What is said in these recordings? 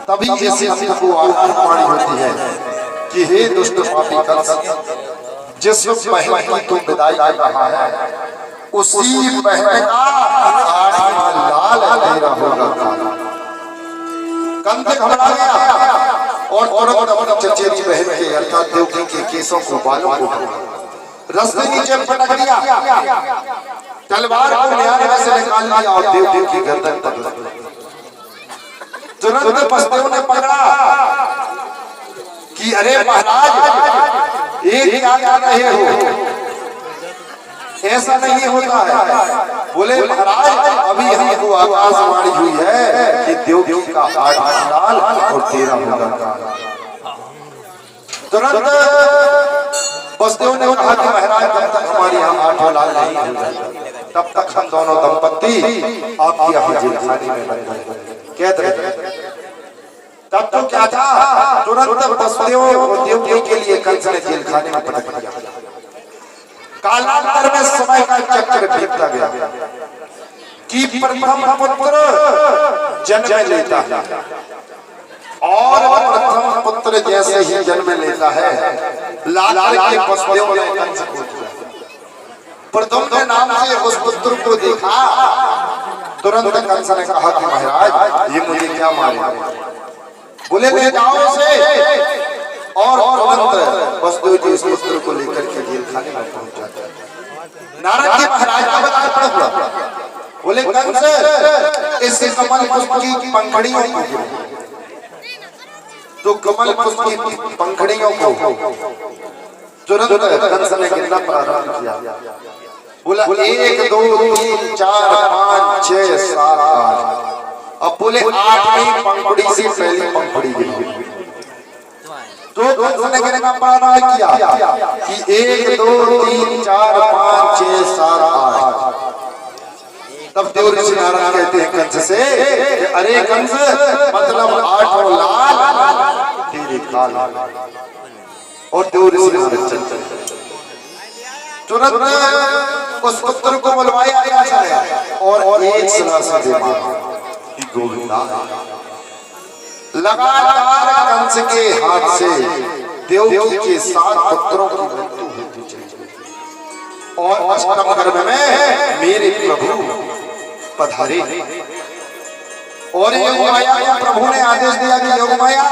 तभी ऐसे हमको आत्मवाणी होती है कि हे दुष्ट पापी कंस, जिस बहन की तुम विदाई कर रहा है उसी बहन का आत्मा लाल तेरा होगा। कंस घबरा गया और तुरंत अपनी चचेरी बहन के अर्थात देवकी के केसों को बालों को रस्ते नीचे पटक दिया, तलवार को न्याय में से निकाल लिया और देवकी की गर्दन तक लगा। तुरंत बसदेव ने पकड़ा कि अरे महाराज ये क्या कर रहे हो, ऐसा नहीं होता है। बोले महाराज अभी हमको आकाशवाणी हुई है कि देवकी का आत्मा लाल और तेरा होगा काला। तुरंत बसदेव ने कहा कि महाराज जब तक हमारे यहाँ आठों लाल नहीं हो जाए तब तक हम दोनों दंपत्ति आपकी यहाँ जेलखाने में बंद कैद रहे। तब तो क्या था, तुरंत बसदेव देवकी के लिए कंस ने जेलखाने में पटक दिया। कालांतर में समय का चक्र बीतता गया कि प्रथम पुत्र जन्म लेता है और प्रथम पुत्र जैसे ही जन्म लेता है लाल के बसदेव ने कंस को प्रथम के नाम से उस पुत्र को देखा। तुरंत कंस ने कहा कि महाराज ये मुझे क्या मारेगा। बोले ले जाओ उसे। और तुरंत बसदेव जी उस पुत्र को लेकर के जेलखाने में पहुंच जाते हैं। नारद जी महाराज का बताया पड़ा। बोले कंस इस कमल पुष्प की पंखड़ियों को, तो कमल पुष्प की पंखड़ियों को तुरंत कंस ने गिनना प्रारंभ किया। बोला 1 2 3 4 5 6 7 8। अब बोले 8वीं पंखुड़ी से पहली पंखुड़ी गिनी तो कंस ने गिनना प्रारंभ किया कि 1 2 3 4 5 6 7 8। तब देव ऋषि नारद कहते हैं कंस से अरे कंस मतलब 8 लाल तेरे काला। और देव ऋषि नारद चलते तुरंत उस पुत्र को बुलवाया गया और एक सलाह से दे मारा कि गोविंदा लगातार कंस के हाथ से देवकी के 7 पुत्रों की मृत्यु होती चली और अष्टम गर्भ में मेरे प्रभु पधारे। और योगमाया को प्रभु ने आदेश दिया कि योगमाया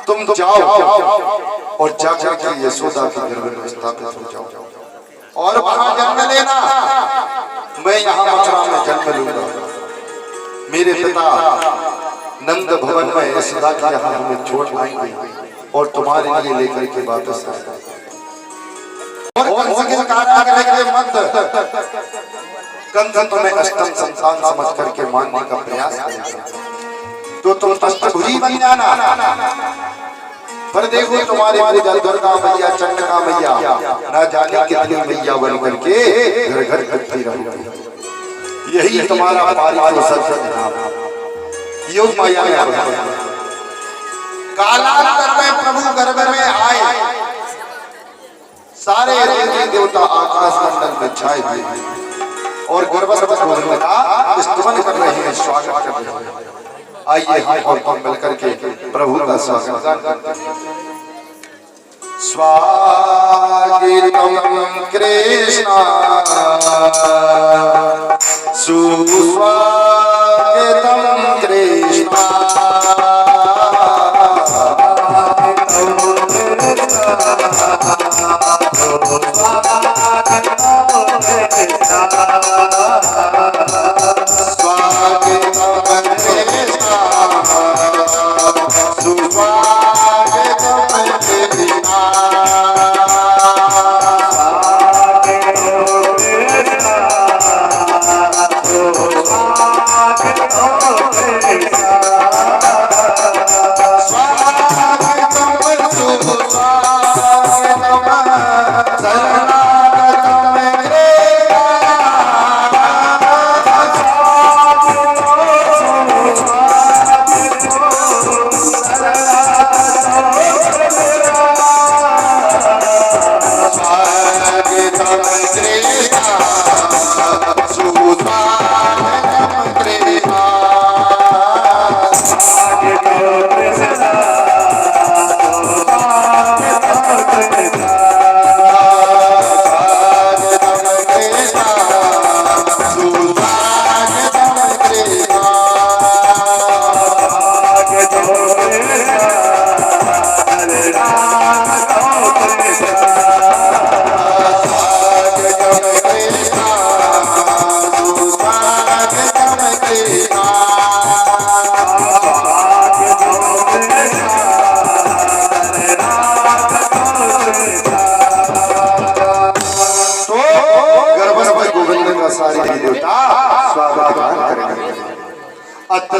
तुम जाओ और जाकर के यशोदा के गर्भ में स्थापित हो जाओ और वहां जन्म लेना। मैं यहाँ मथुरा में जन्म लूंगा। मेरे पिता नंद भवन में यशोदा के यहाँ हमें छोड़ आएंगे और तुम्हारे लिए लेकर के वापस आएंगे। और कंस के कारागृह के मध्य कंस तुम्हें अष्टम संतान समझ करके मानने का प्रयास करेगा तो तुम अष्टभुजी बन जाना। पर देखो तुम्हारी पूजा दुर्गा मैया चंडिका मैया न जाने कितनी मैया बन करके घर घर करती रहोगी। यही तुम्हारा पारिवारिक नाम योग माया में। कालांतर में प्रभु गर्भ में आए, सारे देवी देवता आकाश मंडल में छाए हुए और गर्भस्थ भोजन का स्तुति कर रहे हैं, स्वागत कर रहे हैं। आइए हम और तुम मिलकर के प्रभु का स्वागत करते हैं। स्वागतम कृष्ण सुस्वागतम कृष्ण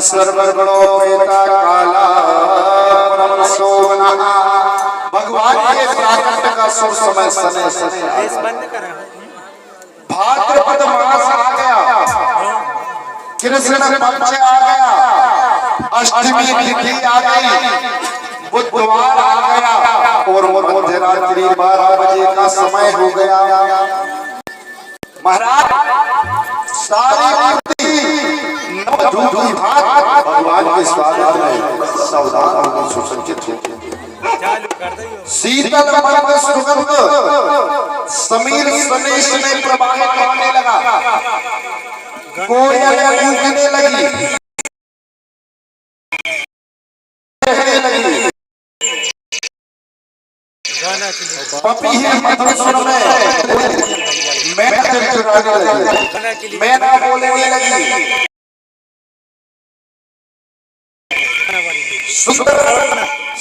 सर्वगुणोपेता काला परम सोवना। भगवान के प्राकट्य का शुभ समय सने सने भाद्रपद मास आ गया, कृष्ण पक्ष आ गया, अष्टमी तिथि आ गई, बुधवार आ गया और मध्यरात्रि 12 बजे का समय हो गया। महाराज सारी मूर्ति भगवान के स्वागत में सावधान होकर सुसज्जित होती। शीतल मंद सुगंध समीर सनेश में प्रवाहित होने लगा, कोयल गूंजने लगी, पपीहे मधुर सुर में मैना चिड़चिड़ाने लगी, मैना बोलने लगी, सुंदर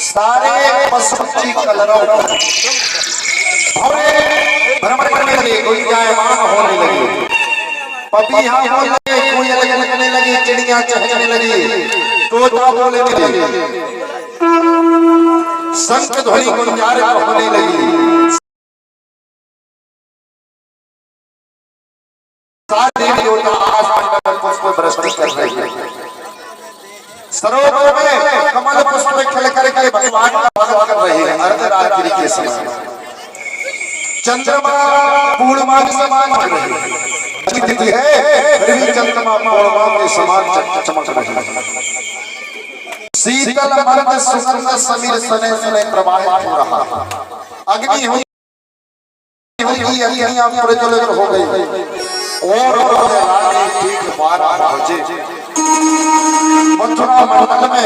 सारे पशु पक्षी कलरव भ्रमण करने लगे, गुंजायमान होने लगे, पपीहा बोलने, कोयल गूंजने लगी, चिड़िया चहकने लगी, तोता बोलने लगे, शंख ध्वनि गुंजारित होने लगी, सारे देवता आकाश में पुष्प बरसात कर रहे हैं, सरोवर में कमल पुष्प खिल करके भगवान का भजन कर रहे हैं। अर्धरात्रि के समय चंद्रमा पूर्णिमा के समान चमक रही है, तिथि है फिर भी चंद्रमा पूर्णिमा के समान चमक रही है। शीतल मंद सुगंध समीर सने सने प्रवाहित हो रहा है। अग्नि हुई अग्नियां प्रज्वलित हो गई और रात ठीक 12 बजे मथुरा मंडल में